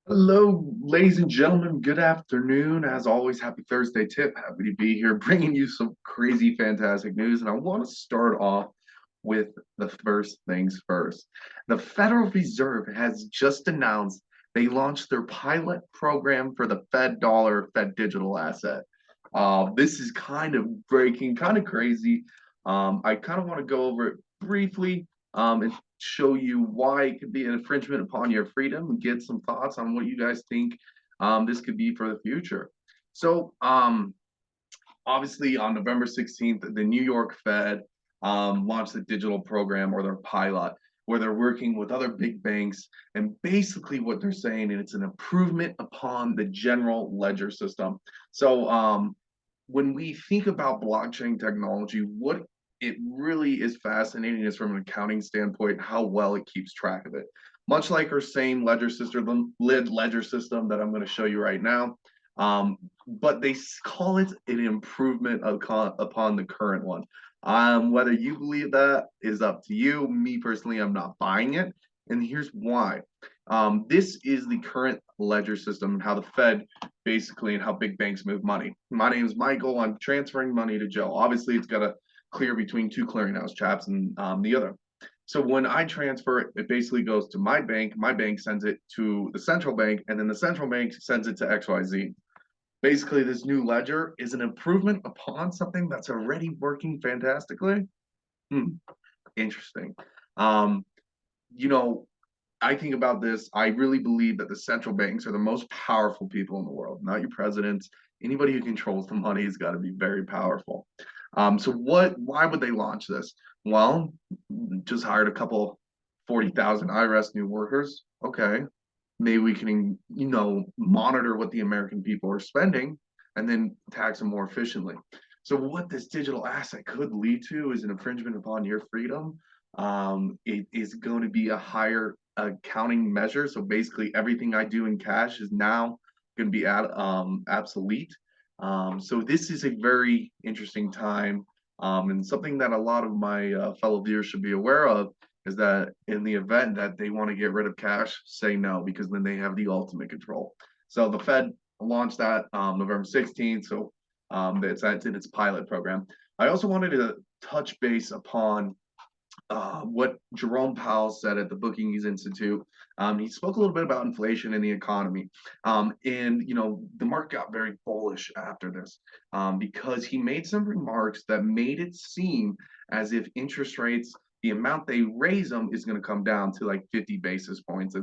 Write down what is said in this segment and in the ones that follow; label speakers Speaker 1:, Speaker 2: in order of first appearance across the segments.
Speaker 1: Hello, ladies and gentlemen. Good afternoon. As always, happy Thursday tip. Happy to be here bringing you some crazy, fantastic news. And I want to start off with the first things first. The Federal Reserve has just announced they launched their pilot program for the Fed dollar, Fed digital asset. This is kind of breaking, kind of crazy. I kind of want to go over it briefly and show you why it could be an infringement upon your freedom and get some thoughts on what you guys think this could be for the future. So, obviously, on November 16th, the New York Fed launched the digital program or their pilot where they're working with other big banks. And basically, what they're saying, and it's an improvement upon the general ledger system. So, when we think about blockchain technology, what it really is fascinating is from an accounting standpoint how well it keeps track of it. Much like our same ledger system that I'm going to show you right now, but they call it an improvement upon the current one. Whether you believe that is up to you. Me personally, I'm not buying it, and here's why. This is the current ledger system, how the Fed basically and how big banks move money. My name is Michael. I'm transferring money to Joe. Obviously, it's got to clear between two clearinghouse chaps and the other. So when I transfer it, it basically goes to my bank. My bank sends it to the central bank, and then the central bank sends it to XYZ. Basically, this new ledger is an improvement upon something that's already working fantastically. Hmm, interesting. Um, you know, I think about this. I really believe that the central banks are the most powerful people in the world, not your presidents. Anybody who controls the money has got to be very powerful. So why would they launch this? Well, just hired a couple 40,000 IRS new workers. Okay. Maybe we can, monitor what the American people are spending and then tax them more efficiently. So what this digital asset could lead to is an infringement upon your freedom. It is going to be a higher accounting measure. So basically, everything I do in cash is now going to be obsolete. So this is a very interesting time, and something that a lot of my fellow viewers should be aware of is that in the event that they want to get rid of cash, say no, because then they have the ultimate control. So the Fed launched that November 16th. So that's in its pilot program. I also wanted to touch base upon what Jerome Powell said at the Brookings Institute. He spoke a little bit about inflation in the economy. And, the market got very bullish after this because he made some remarks that made it seem as if interest rates, the amount they raise them is going to come down to like 50 basis points.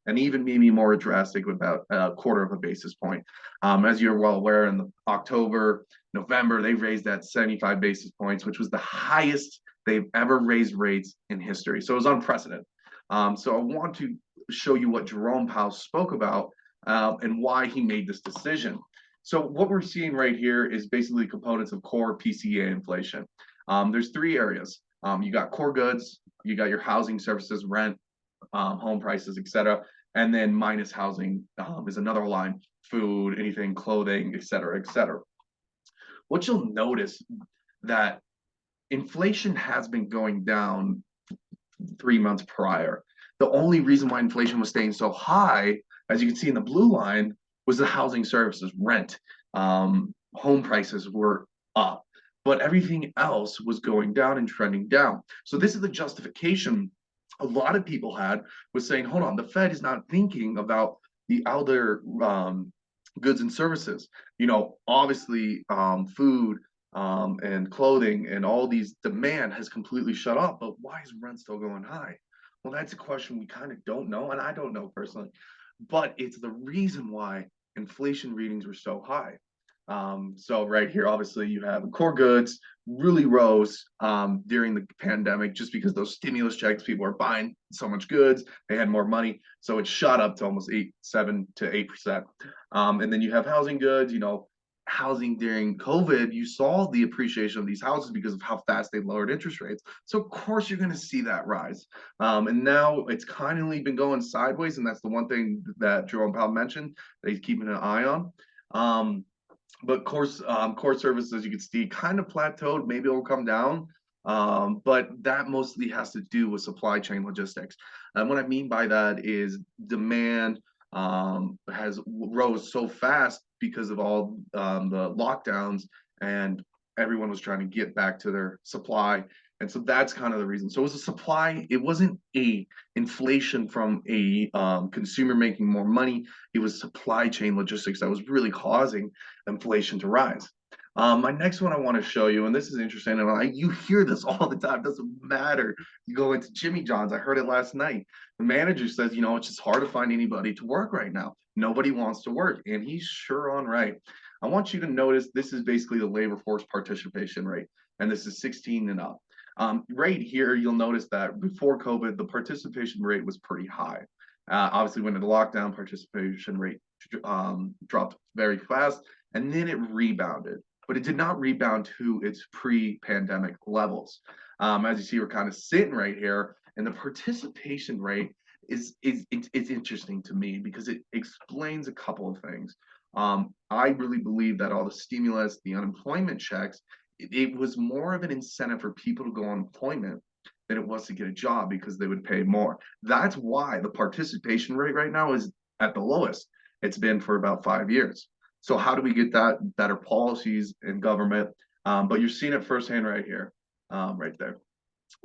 Speaker 1: And even maybe more drastic with about a quarter of a basis point. As you're well aware, in October, November, they raised that 75 basis points, which was the highest they've ever raised rates in history. So it was unprecedented. So I want to show you what Jerome Powell spoke about and why he made this decision. So what we're seeing right here is basically components of core PCE inflation. There's three areas. You got core goods, you got your housing services, rent, home prices, etc. And then minus housing is another line, food, anything, clothing, etc., etc. What you'll notice that inflation has been going down 3 months prior. The only reason why inflation was staying so high, as you can see in the blue line, was the housing services, rent, home prices were up, but everything else was going down and trending down. So this is the justification a lot of people had was saying, hold on, the Fed is not thinking about the other goods and services. Obviously, food, and clothing and all these demand has completely shut off. But why is rent still going high? Well, that's a question we kind of don't know, and I don't know personally. But it's the reason why inflation readings were so high. So right here, obviously, you have core goods really rose during the pandemic just because those stimulus checks, people are buying so much goods, they had more money, so it shot up to almost 7 to 8%. And then you have housing goods, housing during COVID, you saw the appreciation of these houses because of how fast they lowered interest rates. So of course you're going to see that rise. And now it's kindly been going sideways, and that's the one thing that Jerome Powell mentioned that he's keeping an eye on. But core services, as you can see, kind of plateaued. Maybe it'll come down, but that mostly has to do with supply chain logistics. And what I mean by that is demand has rose so fast because of all the lockdowns, and everyone was trying to get back to their supply. And so that's kind of the reason. So it was a supply. It wasn't a inflation from a consumer making more money. It was supply chain logistics that was really causing inflation to rise. My next one I want to show you, and this is interesting, and you hear this all the time. It doesn't matter. You go into Jimmy John's. I heard it last night. The manager says, it's just hard to find anybody to work right now. Nobody wants to work, and he's sure on right. I want you to notice this is basically the labor force participation rate, and this is 16 and up. Right here, you'll notice that before COVID, the participation rate was pretty high. Obviously, when the lockdown, participation rate dropped very fast, and then it rebounded, but it did not rebound to its pre-pandemic levels. As you see, we're kind of sitting right here, and the participation rate it's interesting to me because it explains a couple of things. I really believe that all the stimulus, the unemployment checks, it was more of an incentive for people to go on employment than it was to get a job because they would pay more. That's why the participation rate right now is at the lowest it's been for about 5 years. So how do we get that better policies in government? But you're seeing it firsthand right here, right there.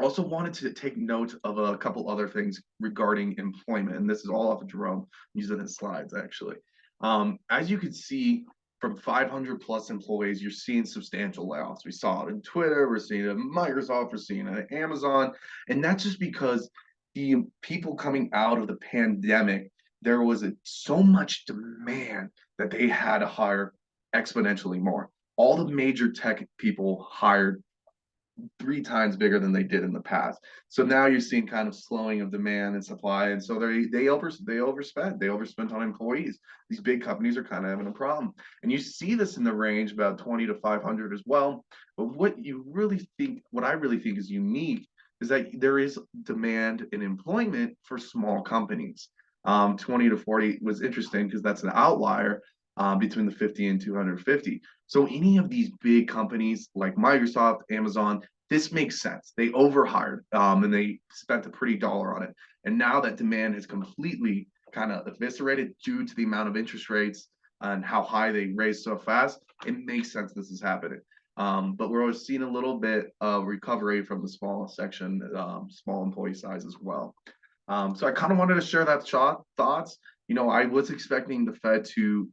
Speaker 1: Also wanted to take note of a couple other things regarding employment, and this is all off of Jerome using his slides actually. As you can see, from 500 plus employees, you're seeing substantial layoffs. We saw it in Twitter, we're seeing it in Microsoft, we're seeing it at Amazon, and that's just because the people coming out of the pandemic, there was so much demand that they had to hire exponentially more. All the major tech people hired 3 times bigger than they did in the past. So now you're seeing kind of slowing of demand and supply, and so they overspent on employees. These big companies are kind of having a problem, and you see this in the range about 20 to 500 as well. But what I really think is unique is that there is demand and employment for small companies. 20 to 40 was interesting because that's an outlier between the 50 and 250. So any of these big companies like Microsoft, Amazon, this makes sense. They overhired and they spent a pretty dollar on it. And now that demand has completely kind of eviscerated due to the amount of interest rates and how high they raised so fast, it makes sense this is happening. But we're seeing a little bit of recovery from the small section, small employee size as well. So I kind of wanted to share that thoughts. I was expecting the Fed to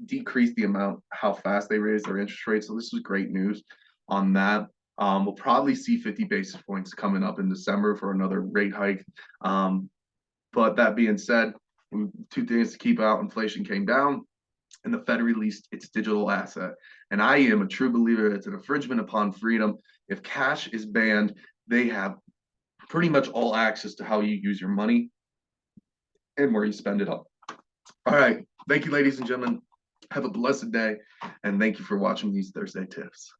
Speaker 1: decrease the amount, how fast they raise their interest rates. So this is great news on that. We'll probably see 50 basis points coming up in December for another rate hike. But that being said, 2 things to keep out: inflation came down, and the Fed released its digital asset. And I am a true believer it's an infringement upon freedom. If cash is banned, they have pretty much all access to how you use your money and where you spend it all. All right. Thank you, ladies and gentlemen. Have a blessed day. And thank you for watching these Thursday tips.